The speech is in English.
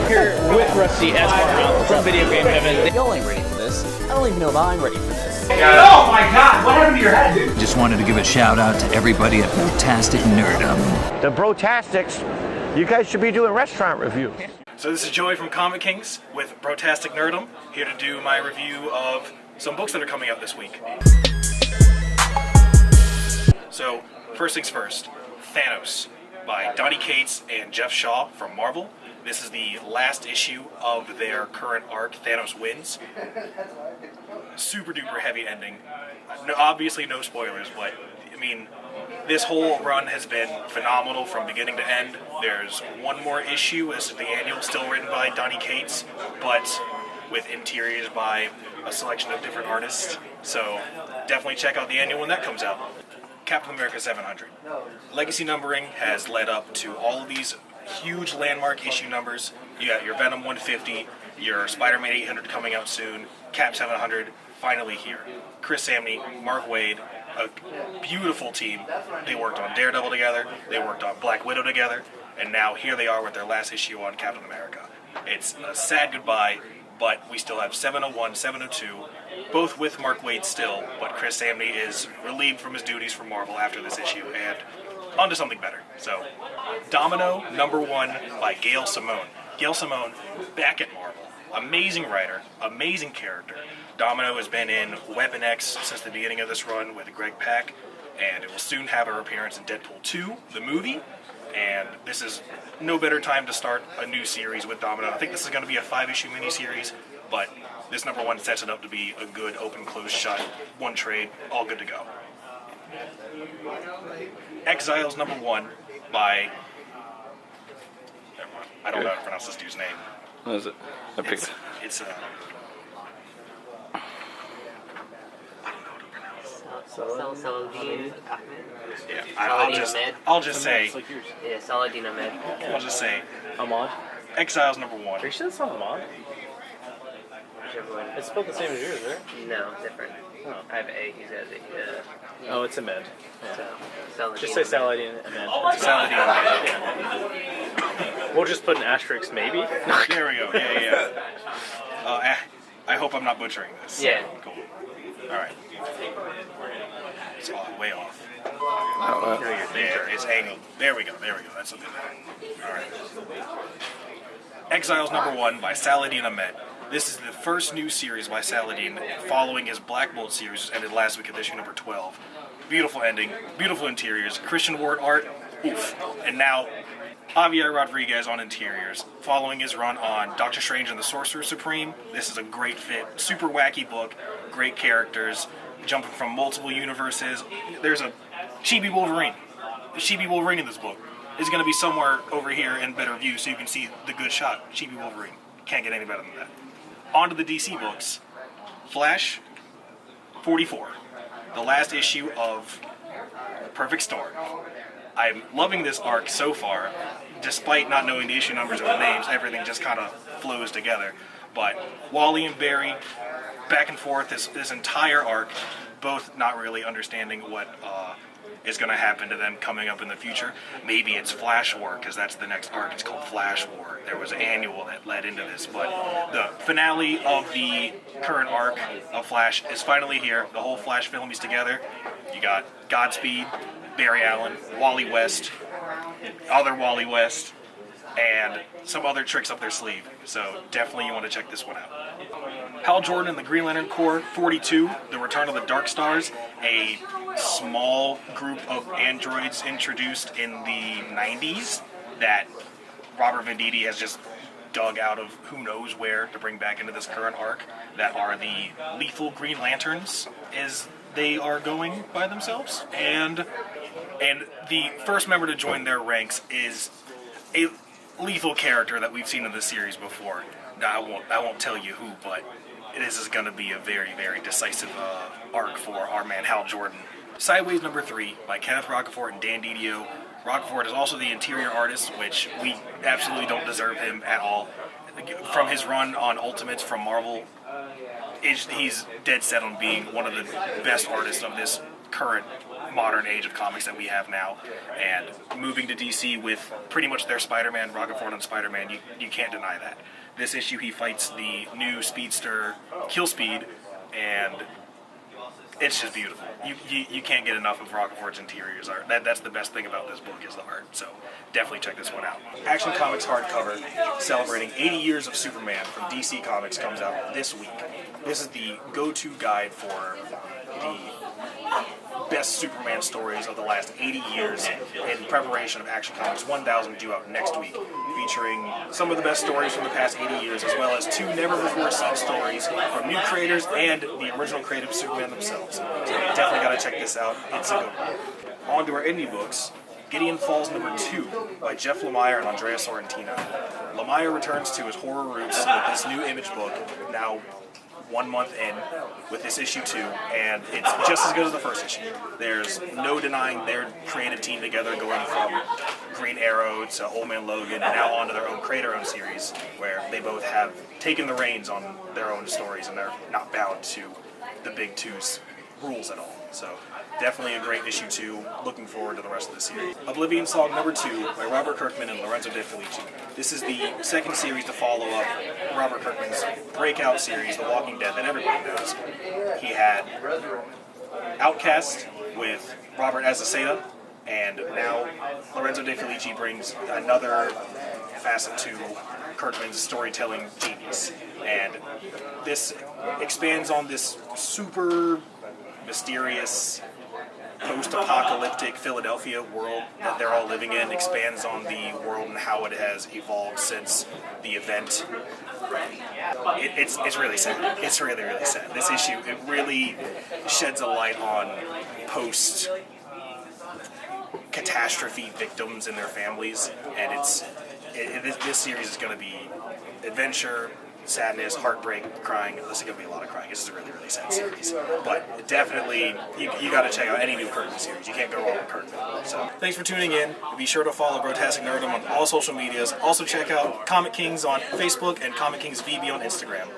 Here with Rusty as Marvel from Video Game Heaven. Y'all ain't ready for this. I don't even know if I'm ready for this. Oh my god, what happened to your head, dude? Just wanted to give a shout out to everybody at Brotastic Nerdum. The Brotastics, you guys should be doing restaurant reviews. So this is Joey from Comic Kings with Brotastic Nerdum, here to do my review of some books that are coming out this week. So, first things first, Thanos by Donny Cates and Jeff Shaw from Marvel. This is the last issue of their current arc, Thanos Wins. Super duper heavy ending. No, obviously no spoilers, but I mean, this whole run has been phenomenal from beginning to end. There's one more issue. This is the annual, still written by Donny Cates, but with interiors by a selection of different artists. So definitely check out the annual when that comes out. Captain America 700. Legacy numbering has led up to all of these huge landmark issue numbers. You got your Venom 150, your Spider-Man 800 coming out soon, Cap 700 finally here. Chris Samney, Mark Waid, a beautiful team. They worked on Daredevil together, they worked on Black Widow together, and now here they are with their last issue on Captain America. It's a sad goodbye, but we still have 701, 702, both with Mark Waid still, but Chris Samney is relieved from his duties for Marvel after this issue, and onto something better. So, Domino #1 by Gail Simone. Gail Simone, back at Marvel. Amazing writer, amazing character. Domino has been in Weapon X since the beginning of this run with Greg Pak, and it will soon have her appearance in Deadpool 2, the movie. And this is no better time to start a new series with Domino. I think this is going to be a 5-issue miniseries, but this #1 sets it up to be a good open-close shot, one trade, all good to go. Exiles #1 by... I don't know how to pronounce this dude's name. What is it? I picked. It's Saladin Ahmed. yeah. I'll just say. Yeah, Saladin Ahmed. I'll just say. Ahmad. Exiles Are you #1. sure it's not Ahmad? Whichever one. It's spelled the same as yours, right? No, different. Oh. I have A. He's has A. Oh, it's Ahmed. So, Saladin Just say Ahmed. Saladin Ahmed. Saladin Ahmed. We'll just put an asterisk, maybe. There we go. Yeah. I hope I'm not butchering this. Yeah. Cool. All right. It's way off. There, it's angled. There we go. That's something. All right. Exiles #1 by Saladin Ahmed. This is the first new series by Saladin following his Black Bolt series, which ended last week at issue #12. Beautiful ending, beautiful interiors, Christian Ward art, oof. And now, Javier Rodriguez on interiors, following his run on Doctor Strange and the Sorcerer Supreme. This is a great fit, super wacky book, great characters, jumping from multiple universes. There's a Chibi Wolverine. The Chibi Wolverine in this book is going to be somewhere over here in better view so you can see the good shot, Chibi Wolverine. Can't get any better than that. On to the DC books. Flash 44, the last issue of Perfect Storm. I'm loving this arc so far. Despite not knowing the issue numbers or the names, everything just kind of flows together. But Wally and Barry, back and forth this entire arc, both not really understanding what is going to happen to them coming up in the future. Maybe it's Flash War, because that's the next arc. It's called Flash War. There was an annual that led into this, but the finale of the current arc of Flash is finally here. The whole Flash film is together. You got Godspeed, Barry Allen, Wally West, other Wally West, and some other tricks up their sleeve. So definitely you want to check this one out. Hal Jordan and the Green Lantern Corps 42, The Return of the Dark Stars, a small group of androids introduced in the 90s that Robert Venditti has just dug out of who knows where to bring back into this current arc, that are the lethal Green Lanterns, as they are going by themselves. And the first member to join their ranks is a lethal character that we've seen in the series before. Now, I won't tell you who, but this is going to be a very, very decisive arc for our man Hal Jordan. Sideways #3 by Kenneth Rocafort and Dan Didio. Rocafort is also the interior artist, which we absolutely don't deserve him at all. From his run on Ultimates from Marvel, he's dead set on being one of the best artists of this current modern age of comics that we have now, and moving to DC with pretty much their Spider-Man, Rocket Ford on Spider-Man, you can't deny that. This issue he fights the new speedster Kill Speed, and it's just beautiful. You can't get enough of Rockeford's interiors art. That's the best thing about this book is the art. So definitely check this one out. Action Comics hardcover celebrating 80 years of Superman from DC Comics comes out this week. This is the go-to guide for the best Superman stories of the last 80 years in preparation of Action Comics 1000 due out next week, featuring some of the best stories from the past 80 years, as well as 2 never-before-seen stories from new creators and the original creative Superman themselves. So definitely got to check this out. It's a good one. On to our indie books. Gideon Falls #2 by Jeff Lemire and Andrea Sorrentino. Lemire returns to his horror roots with this new Image book, now 1 month in, with this issue 2, and it's just as good as the first issue. There's no denying their creative team together, going from Green Arrow to Old Man Logan, and now on to their own creator-owned series, where they both have taken the reins on their own stories, and they're not bound to the Big Two's rules at all. So definitely a great issue 2. Looking forward to the rest of the series. Oblivion Song #2 by Robert Kirkman and Lorenzo De Felici. This is the second series to follow up Robert Kirkman's breakout series, The Walking Dead, that everybody knows. He had Outcast with Robert Azaceta, and now Lorenzo De Felici brings another facet to Kirkman's storytelling genius. And this expands on this super mysterious post-apocalyptic Philadelphia world that they're all living in, expands on the world and how it has evolved since the event. It's really sad. It's really, really sad. This issue, it really sheds a light on post-catastrophe victims and their families, and this series is going to be adventure, sadness, heartbreak, crying. This is going to be a lot of crying. This is a really, really sad series. But definitely, you got to check out any new Kirkman series. You can't go wrong with Kirkman. So, thanks for tuning in. Be sure to follow Brotastic Nerdom on all social medias. Also check out Comic Kings on Facebook and Comic Kings VB on Instagram.